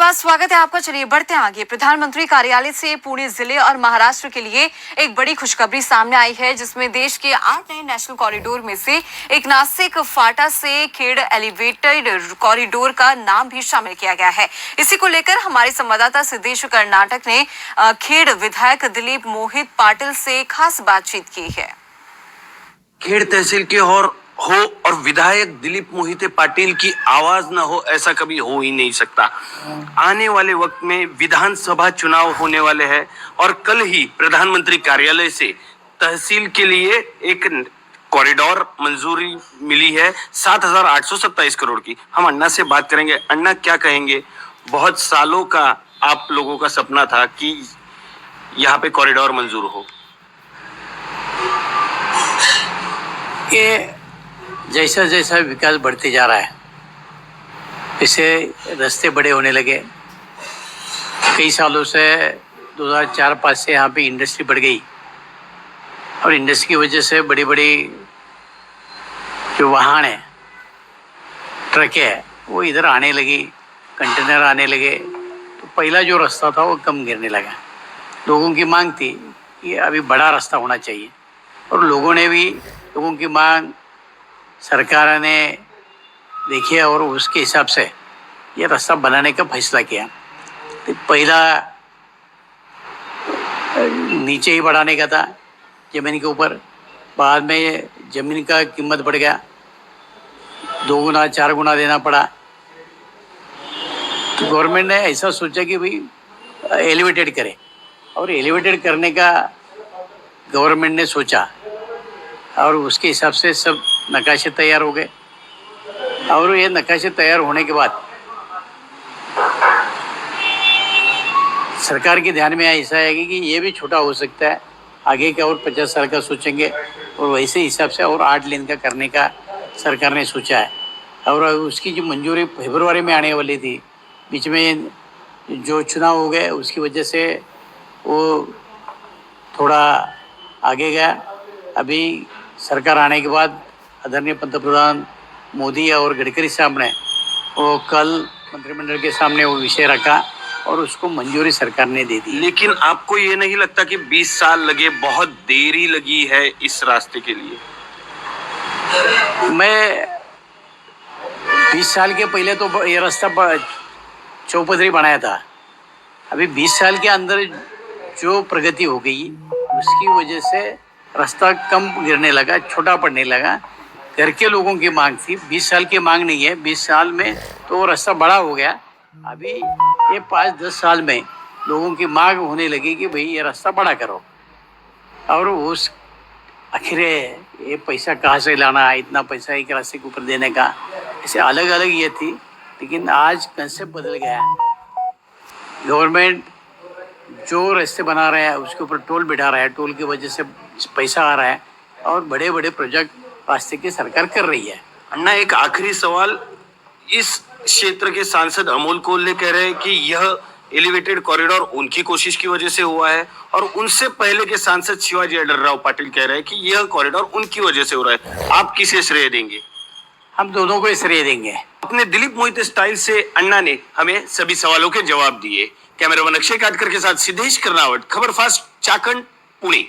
धन्यवाद, स्वागत है आपका। चलिए बढ़ते हैं आगे। प्रधानमंत्री कार्यालय से पुणे जिले और महाराष्ट्र के लिए एक बड़ी खुशखबरी सामने आई है, जिसमें देश के 8 नए नेशनल कॉरिडोर में से एक नासिक फाटा से खेड़ एलिवेटेड कॉरिडोर का नाम भी शामिल किया गया है। इसी को लेकर हमारे संवाददाता सिद्धेश कर्नाटक ने खेड़ विधायक दिलीप मोहित पाटिल से खास बातचीत की है। खेड़ तहसील के और विधायक दिलीप मोहिते पाटिल की आवाज न हो, ऐसा कभी हो ही नहीं सकता। आने वाले वक्त में विधानसभा चुनाव होने वाले हैं और कल ही प्रधानमंत्री कार्यालय से तहसील के लिए एक कॉरिडोर मंजूरी मिली है 7,827 करोड़ की। हम अन्ना से बात करेंगे। अन्ना, क्या कहेंगे? बहुत सालों का आप लोगों का सपना था कि यहाँ पे कॉरिडोर मंजूर हो। ये जैसा जैसा विकास बढ़ते जा रहा है, इससे रास्ते बड़े होने लगे। कई सालों से 2004-5 से यहाँ पे इंडस्ट्री बढ़ गई और इंडस्ट्री की वजह से बड़ी बड़ी जो वाहन है, ट्रक है, वो इधर आने लगी, कंटेनर आने लगे। तो पहला जो रास्ता था वो कम गिरने लगा। लोगों की मांग थी कि अभी बड़ा रास्ता होना चाहिए और लोगों की मांग सरकार ने देखी और उसके हिसाब से ये रास्ता बनाने का फैसला किया। तो पहला नीचे ही बढ़ाने का था ज़मीन के ऊपर, बाद में ज़मीन का कीमत बढ़ गया, 2 गुना 4 गुना देना पड़ा। तो गवर्नमेंट ने ऐसा सोचा कि भाई एलिवेटेड करे, और एलिवेटेड करने का गवर्नमेंट ने सोचा और उसके हिसाब से सब नक्काशे तैयार हो गए। और ये नक्काशे तैयार होने के बाद सरकार के ध्यान में ऐसा आएगा कि ये भी छोटा हो सकता है, आगे का और 50 साल का सोचेंगे और वैसे हिसाब से और 8 लेन का करने का सरकार ने सोचा है। और उसकी जो मंजूरी फरवरी में आने वाली थी, बीच में जो चुनाव हो गए उसकी वजह से वो थोड़ा आगे गया। अभी सरकार आने के बाद आदरणीय पंतप्रधान मोदी और गडकरी साहब ने वो कल मंत्रिमंडल के सामने वो विषय रखा और उसको मंजूरी सरकार ने दे दी। लेकिन आपको ये नहीं लगता कि 20 साल लगे, बहुत देरी लगी है इस रास्ते के लिए? मैं 20 साल के पहले तो ये रास्ता चौपदरी बनाया था। अभी 20 साल के अंदर जो प्रगति हो गई उसकी वजह से रास्ता कम गिरने लगा, छोटा पड़ने लगा। घर के लोगों की मांग थी, 20 साल की मांग नहीं है। 20 साल में तो रास्ता बड़ा हो गया। अभी ये 5-10 साल में लोगों की मांग होने लगी कि भाई ये रास्ता बड़ा करो। और उस आखिर ये पैसा कहाँ से लाना है, इतना पैसा एक रास्ते के ऊपर देने का, ऐसे अलग अलग ये थी। लेकिन आज कंसेप्ट बदल गया। गवर्नमेंट जो रास्ते बना रहा है उसके ऊपर टोल बिठा रहा है, टोल की वजह से पैसा आ रहा है और बड़े बड़े प्रोजेक्ट रास्ते की सरकार कर रही है। अन्ना, एक आखिरी सवाल। इस क्षेत्र के सांसद अमोल कोल्हे कह रहे हैं कि यह एलिवेटेड कॉरिडोर उनकी कोशिश की वजह से हुआ है, और उनसे पहले के सांसद शिवाजी अडरराव पाटिल कह रहे हैं कि यह कॉरिडोर उनकी वजह से हो रहा है। आप किसे श्रेय देंगे? हम दोनों को श्रेय देंगे। अपने दिलीप मोहिते स्टाइल से अन्ना ने हमें सभी सवालों के जवाब दिए। कैमरामैन अक्षय काटकर के साथ सिद्धेश कर्नावट, खबर फास्ट, चाकंड, पुणे।